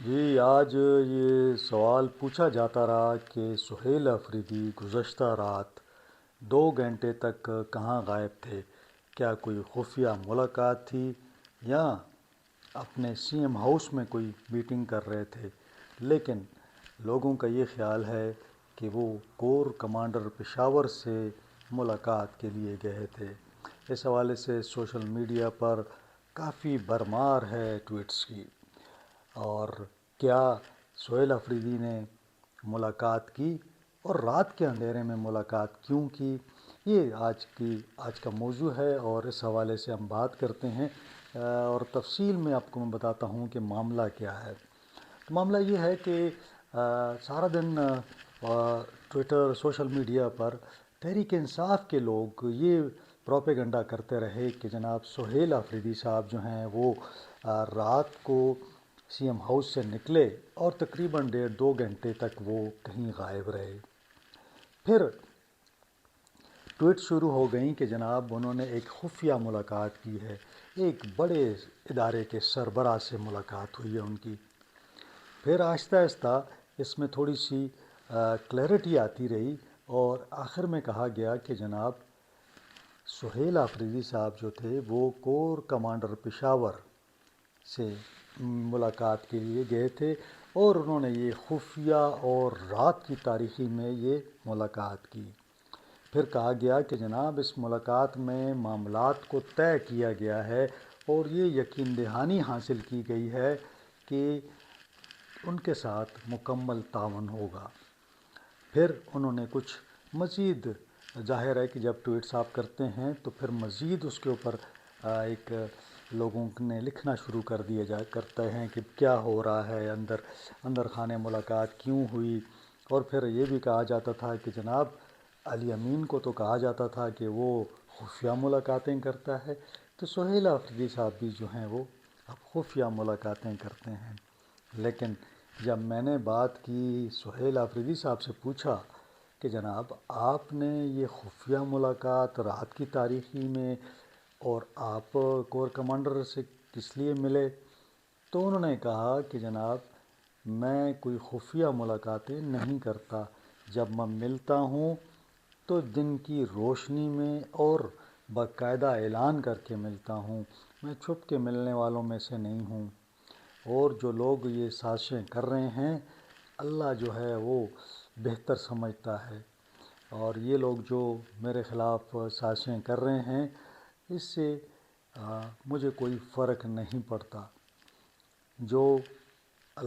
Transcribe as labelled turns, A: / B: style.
A: جی آج یہ سوال پوچھا جاتا رہا کہ سہیل افریدی گزشتہ رات 2 گھنٹے تک کہاں غائب تھے؟ کیا کوئی خفیہ ملاقات تھی یا اپنے سی ایم ہاؤس میں کوئی میٹنگ کر رہے تھے؟ لیکن لوگوں کا یہ خیال ہے کہ وہ کور کمانڈر پشاور سے ملاقات کے لیے گئے تھے۔ اس حوالے سے سوشل میڈیا پر کافی بھرمار ہے ٹویٹس کی۔ اور کیا سہیل افریدی نے ملاقات کی اور رات کے اندھیرے میں ملاقات کیوں کی؟ یہ آج کا موضوع ہے اور اس حوالے سے ہم بات کرتے ہیں، اور تفصیل میں آپ کو میں بتاتا ہوں کہ معاملہ کیا ہے۔ تو معاملہ یہ ہے کہ سارا دن ٹویٹر سوشل میڈیا پر تحریک انصاف کے لوگ یہ پروپیگنڈا کرتے رہے کہ جناب سہیل افریدی صاحب جو ہیں وہ رات کو سی ایم ہاؤس سے نکلے اور تقریباً 1.5-2 گھنٹے تک وہ کہیں غائب رہے۔ پھر ٹویٹ شروع ہو گئیں کہ جناب انہوں نے ایک خفیہ ملاقات کی ہے، ایک بڑے ادارے کے سربراہ سے ملاقات ہوئی ہے ان کی۔ پھر آہستہ آہستہ اس میں تھوڑی سی کلیئرٹی آتی رہی اور آخر میں کہا گیا کہ جناب سہیل افریدی صاحب جو تھے وہ کور کمانڈر پشاور سے ملاقات کے لیے گئے تھے اور انہوں نے یہ خفیہ اور رات کی تاریکی میں یہ ملاقات کی۔ پھر کہا گیا کہ جناب اس ملاقات میں معاملات کو طے کیا گیا ہے اور یہ یقین دہانی حاصل کی گئی ہے کہ ان کے ساتھ مکمل تعاون ہوگا۔ پھر انہوں نے کچھ مزید، ظاہر ہے کہ جب ٹویٹس آپ کرتے ہیں تو پھر مزید اس کے اوپر ایک لوگوں نے لکھنا شروع کرتے ہیں کہ کیا ہو رہا ہے، اندر خانے ملاقات کیوں ہوئی۔ اور پھر یہ بھی کہا جاتا تھا کہ جناب علی امین کو تو کہا جاتا تھا کہ وہ خفیہ ملاقاتیں کرتا ہے، تو سہیل افریدی صاحب بھی جو ہیں وہ اب خفیہ ملاقاتیں کرتے ہیں۔ لیکن جب میں نے بات کی سہیل افریدی صاحب سے پوچھا کہ جناب آپ نے یہ خفیہ ملاقات رات کی تاریکی میں اور آپ کور کمانڈر سے کس لیے ملے، تو انہوں نے کہا کہ جناب میں کوئی خفیہ ملاقاتیں نہیں کرتا، جب میں ملتا ہوں تو دن کی روشنی میں اور باقاعدہ اعلان کر کے ملتا ہوں، میں چھپ کے ملنے والوں میں سے نہیں ہوں۔ اور جو لوگ یہ سازشیں کر رہے ہیں اللہ جو ہے وہ بہتر سمجھتا ہے، اور یہ لوگ جو میرے خلاف سازشیں کر رہے ہیں اس سے مجھے کوئی فرق نہیں پڑتا۔ جو